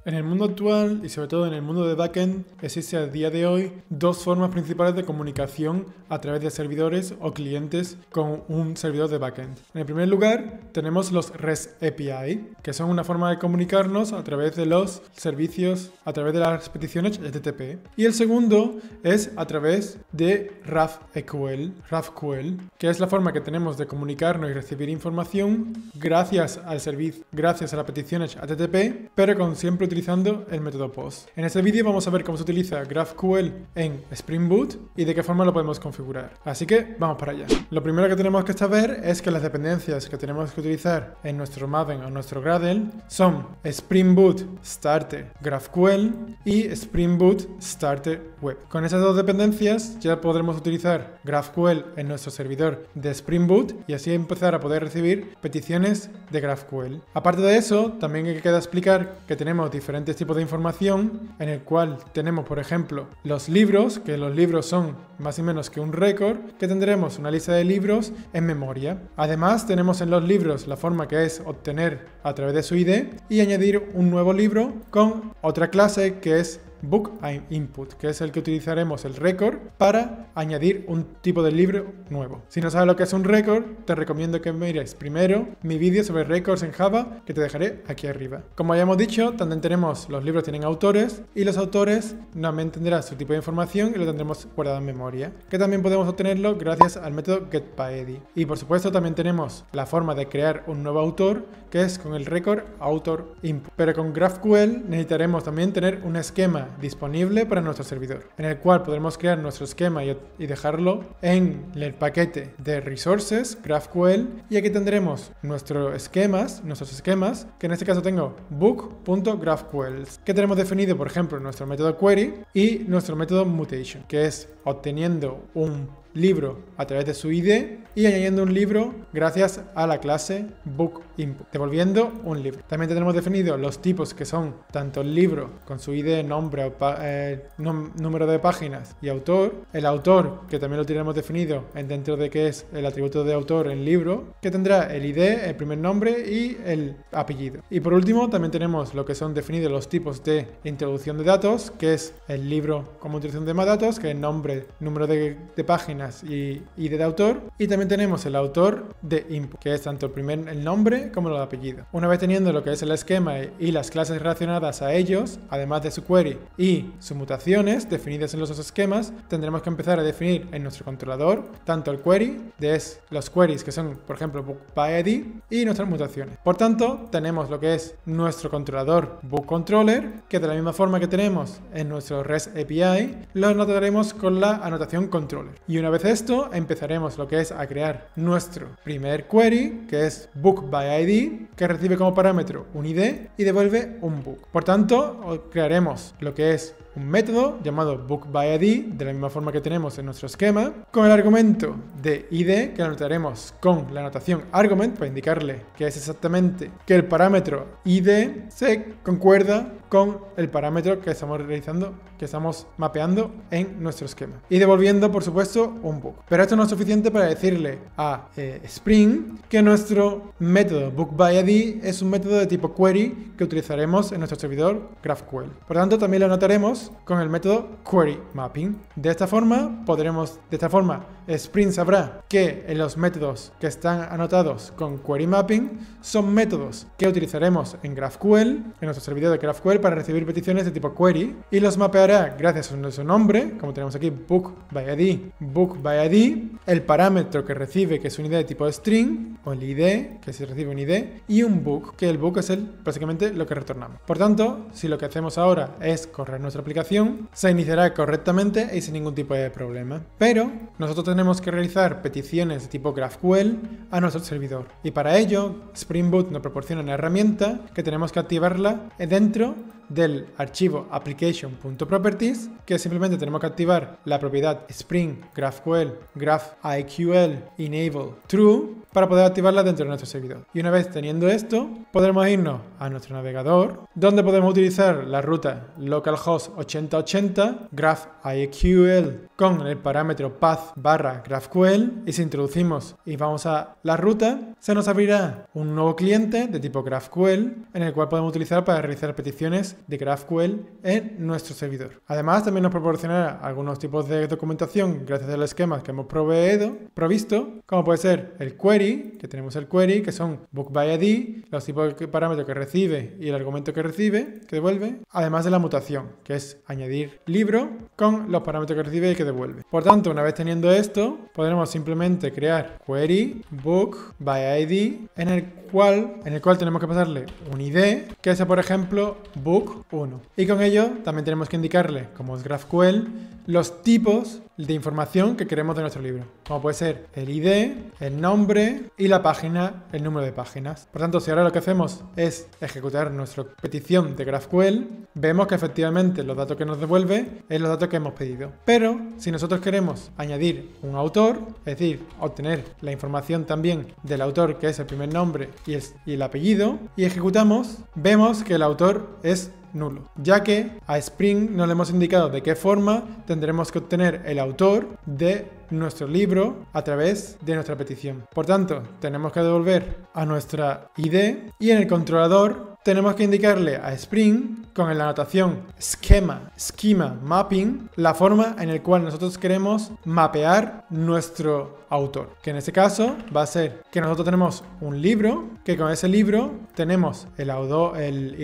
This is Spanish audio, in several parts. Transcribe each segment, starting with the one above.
En el mundo actual y sobre todo en el mundo de backend existe a día de hoy dos formas principales de comunicación a través de servidores o clientes con un servidor de backend. En el primer lugar tenemos los REST API, que son una forma de comunicarnos a través de los servicios, a través de las peticiones HTTP. Y el segundo es a través de GraphQL, que es la forma que tenemos de comunicarnos y recibir información gracias al servicio, gracias a las peticiones HTTP, pero con siempre utilizando el método POST. En este vídeo vamos a ver cómo se utiliza GraphQL en Spring Boot y de qué forma lo podemos configurar. Así que vamos para allá. Lo primero que tenemos que saber es que las dependencias que tenemos que utilizar en nuestro Maven o nuestro Gradle son Spring Boot Starter GraphQL y Spring Boot Starter Web. Con esas dos dependencias ya podremos utilizar GraphQL en nuestro servidor de Spring Boot y así empezar a poder recibir peticiones de GraphQL. Aparte de eso, también hay que explicar que tenemos diferentes tipos de información en el cual tenemos, por ejemplo, los libros, que los libros son más o menos que un récord, que tendremos una lista de libros en memoria. Además, tenemos en los libros la forma que es obtener a través de su ID y añadir un nuevo libro con otra clase que es BookInput, que es el que utilizaremos el record para añadir un tipo de libro nuevo. Si no sabes lo que es un record, te recomiendo que mires primero mi vídeo sobre records en Java, que te dejaré aquí arriba. Como ya hemos dicho, también tenemos los libros tienen autores y los autores nuevamente tendrán su tipo de información y lo tendremos guardado en memoria, que también podemos obtenerlo gracias al método getById. Y por supuesto también tenemos la forma de crear un nuevo autor, que es con el record author input. Pero con GraphQL necesitaremos también tener un esquema disponible para nuestro servidor, en el cual podremos crear nuestro esquema y dejarlo en el paquete de resources GraphQL, y aquí tendremos nuestros esquemas, que en este caso tengo book.graphql, que tenemos definido, por ejemplo, nuestro método query y nuestro método mutation, que es obteniendo un libro a través de su ID y añadiendo un libro gracias a la clase BookInput, devolviendo un libro. También tenemos definido los tipos, que son tanto el libro con su ID, nombre, número de páginas y autor, el autor, que también lo tenemos definido dentro de que es el atributo de autor en libro, que tendrá el ID, el primer nombre y el apellido. Y por último también tenemos lo que son definidos los tipos de introducción de datos, que es el libro como introducción de más datos, que es nombre, número de páginas y ID de autor, y también tenemos el autor de input, que es tanto el nombre como el apellido. Una vez teniendo lo que es el esquema y las clases relacionadas a ellos, además de su query y sus mutaciones definidas en los dos esquemas, tendremos que empezar a definir en nuestro controlador tanto el query, los queries que son, por ejemplo, BookById, y nuestras mutaciones. Por tanto, tenemos lo que es nuestro controlador BookController, que de la misma forma que tenemos en nuestro REST API, lo anotaremos con la anotación controller. Y una vez esto, empezaremos lo que es a crear nuestro primer query, que es BookById, que recibe como parámetro un ID y devuelve un book. Por tanto, crearemos lo que es un método llamado BookById, de la misma forma que tenemos en nuestro esquema, con el argumento de ID, que anotaremos con la anotación argument para indicarle que es exactamente que el parámetro ID se concuerda con el parámetro que estamos realizando, que estamos mapeando en nuestro esquema, y devolviendo, por supuesto, un book. Pero esto no es suficiente para decirle a Spring que nuestro método BookById es un método de tipo query que utilizaremos en nuestro servidor GraphQL. Por tanto, también lo anotaremos con el método queryMapping. De esta forma, Spring sabrá que en los métodos que están anotados con queryMapping son métodos que utilizaremos en GraphQL, en nuestro servidor de GraphQL, para recibir peticiones de tipo query, y los mapeará gracias a su nombre, como tenemos aquí BookById, el parámetro que recibe, que es un ID de tipo string, o el ID, que se recibe un ID, y un book, que el book es básicamente lo que retornamos. Por tanto, si lo que hacemos ahora es correr nuestra aplicación, se iniciará correctamente y sin ningún tipo de problema. Pero nosotros tenemos que realizar peticiones de tipo GraphQL a nuestro servidor, y para ello Spring Boot nos proporciona una herramienta que tenemos que activarla dentro del archivo application.properties, que simplemente tenemos que activar la propiedad Spring GraphQL GraphIQL enable true, para poder activarla dentro de nuestro servidor. Y una vez teniendo esto, podremos irnos a nuestro navegador, donde podemos utilizar la ruta localhost 8080 GraphIQL con el parámetro path/GraphQL, y si introducimos y vamos a la ruta, se nos abrirá un nuevo cliente de tipo GraphQL en el cual podemos utilizar para realizar peticiones de GraphQL en nuestro servidor. Además, también nos proporcionará algunos tipos de documentación gracias a los esquemas que hemos provisto, como puede ser el query, que tenemos el query, que son book by ID, los tipos de parámetros que recibe y el argumento que recibe, que devuelve, además de la mutación, que es añadir libro con los parámetros que recibe y que devuelve. Por tanto, una vez teniendo esto, podremos simplemente crear query book by ID en el cual tenemos que pasarle un ID, que sea por ejemplo book 1. Y con ello también tenemos que indicarle, como es GraphQL, los tipos de información que queremos de nuestro libro, como puede ser el ID, el nombre y la página, el número de páginas. Por tanto, si ahora lo que hacemos es ejecutar nuestra petición de GraphQL, vemos que efectivamente los datos que nos devuelve es los datos que hemos pedido. Pero si nosotros queremos añadir un autor, es decir, obtener la información también del autor, que es el primer nombre y el apellido, y ejecutamos, vemos que el autor es nulo, ya que a Spring no le hemos indicado de qué forma tendremos que obtener el autor de nuestro libro a través de nuestra petición. Por tanto, tenemos que devolver a nuestra ID y en el controlador tenemos que indicarle a Spring con la anotación schema mapping la forma en la cual nosotros queremos mapear nuestro autor, que en este caso va a ser que nosotros tenemos un libro, que con ese libro tenemos el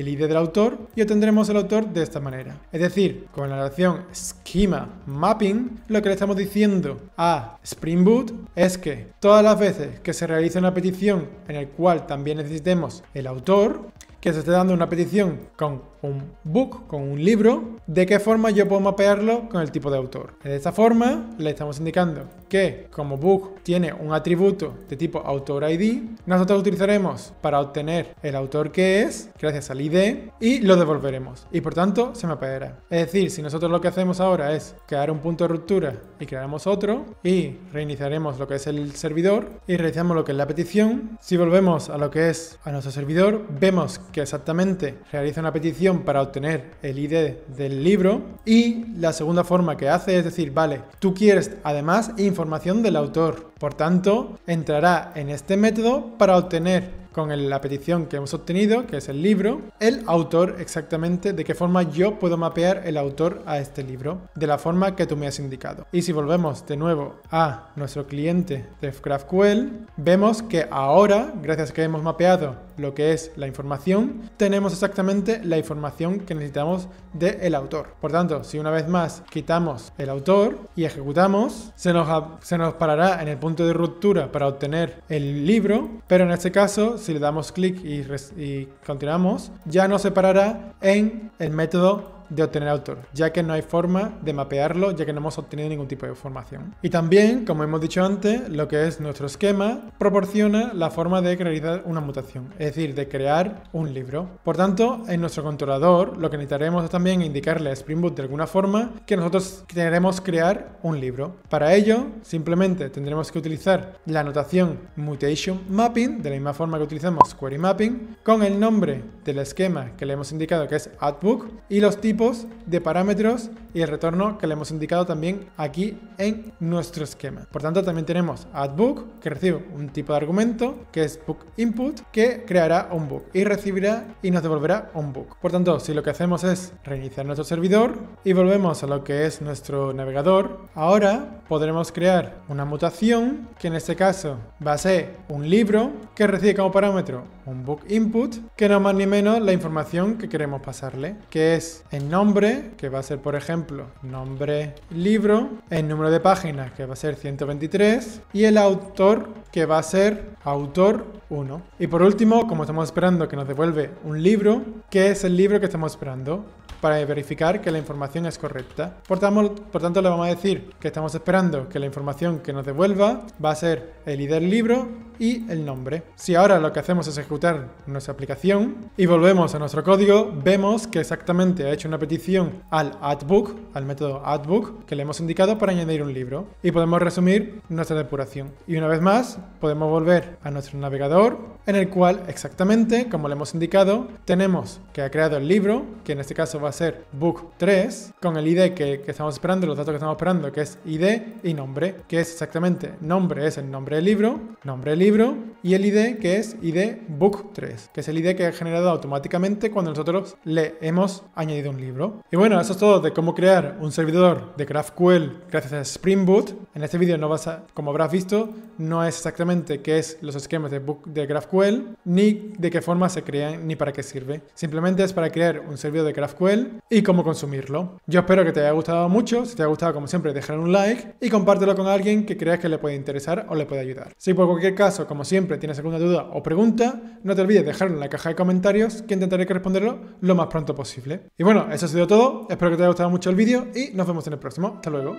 ID del autor y obtendremos el autor de esta manera. Es decir, con la anotación schema mapping, lo que le estamos diciendo a Spring Boot es que todas las veces que se realice una petición en el cual también necesitemos el autor, que se esté dando una petición con un book, con un libro, de qué forma yo puedo mapearlo con el tipo de autor. De esta forma le estamos indicando que como book tiene un atributo de tipo autor ID, nosotros utilizaremos para obtener el autor que es, gracias al ID, y lo devolveremos. Y por tanto se mapeará. Es decir, si nosotros lo que hacemos ahora es crear un punto de ruptura y crearemos otro y reiniciaremos lo que es el servidor y realizamos lo que es la petición, si volvemos a lo que es a nuestro servidor, vemos que exactamente realiza una petición para obtener el ID del libro, y la segunda forma que hace es decir, vale, tú quieres además información del autor, por tanto entrará en este método para obtener con la petición que hemos obtenido, que es el libro, el autor exactamente, de qué forma yo puedo mapear el autor a este libro, de la forma que tú me has indicado. Y si volvemos de nuevo a nuestro cliente de GraphQL, vemos que ahora, gracias a que hemos mapeado lo que es la información, tenemos exactamente la información que necesitamos del autor. Por tanto, si una vez más quitamos el autor y ejecutamos, se nos parará en el punto de ruptura para obtener el libro, pero en este caso, si le damos clic y continuamos, ya nos separará en el método de obtener autor, ya que no hay forma de mapearlo, ya que no hemos obtenido ningún tipo de información. Y también, como hemos dicho antes, lo que es nuestro esquema proporciona la forma de realizar una mutación, es decir, de crear un libro. Por tanto, en nuestro controlador lo que necesitaremos es también indicarle a Spring Boot de alguna forma que nosotros queremos crear un libro. Para ello, simplemente tendremos que utilizar la anotación mutation mapping, de la misma forma que utilizamos query mapping, con el nombre del esquema que le hemos indicado, que es addBook, y los tipos de parámetros y el retorno que le hemos indicado también aquí en nuestro esquema. Por tanto, también tenemos addBook, que recibe un tipo de argumento que es book input, que creará un book y recibirá y nos devolverá un book. Por tanto, si lo que hacemos es reiniciar nuestro servidor y volvemos a lo que es nuestro navegador, ahora podremos crear una mutación que en este caso va a ser un libro que recibe como parámetro un book input, que no más ni menos la información que queremos pasarle, que es el nombre, que va a ser por ejemplo nombre libro, el número de páginas, que va a ser 123, y el autor, que va a ser autor 1. Y por último, como estamos esperando que nos devuelve un libro, ¿qué es el libro que estamos esperando? Para verificar que la información es correcta. Por tanto, le vamos a decir que estamos esperando que la información que nos devuelva va a ser el ID del libro y el nombre. Si ahora lo que hacemos es ejecutar nuestra aplicación y volvemos a nuestro código, vemos que exactamente ha hecho una petición al addBook, al método addBook, que le hemos indicado para añadir un libro. Y podemos resumir nuestra depuración. Y una vez más, podemos volver a nuestro navegador, en el cual exactamente, como le hemos indicado, tenemos que ha creado el libro, que en este caso va a ser Book 3, con el ID que estamos esperando, los datos que estamos esperando, que es ID y nombre, que es exactamente, nombre es el nombre del libro, y el ID que es ID Book 3, que es el ID que ha generado automáticamente cuando nosotros le hemos añadido un libro. Y bueno, eso es todo de cómo crear un servidor de GraphQL gracias a Spring Boot. En este vídeo como habrás visto, no es exactamente qué es los esquemas de GraphQL, ni de qué forma se crean, ni para qué sirve. Simplemente es para crear un servidor de GraphQL y cómo consumirlo. Yo espero que te haya gustado mucho. Si te ha gustado, como siempre, déjale un like y compártelo con alguien que creas que le puede interesar o le puede ayudar. Si por cualquier caso, como siempre, tienes alguna duda o pregunta, no te olvides dejarlo en la caja de comentarios, que intentaré responderlo lo más pronto posible. Y bueno, eso ha sido todo. Espero que te haya gustado mucho el vídeo y nos vemos en el próximo. Hasta luego.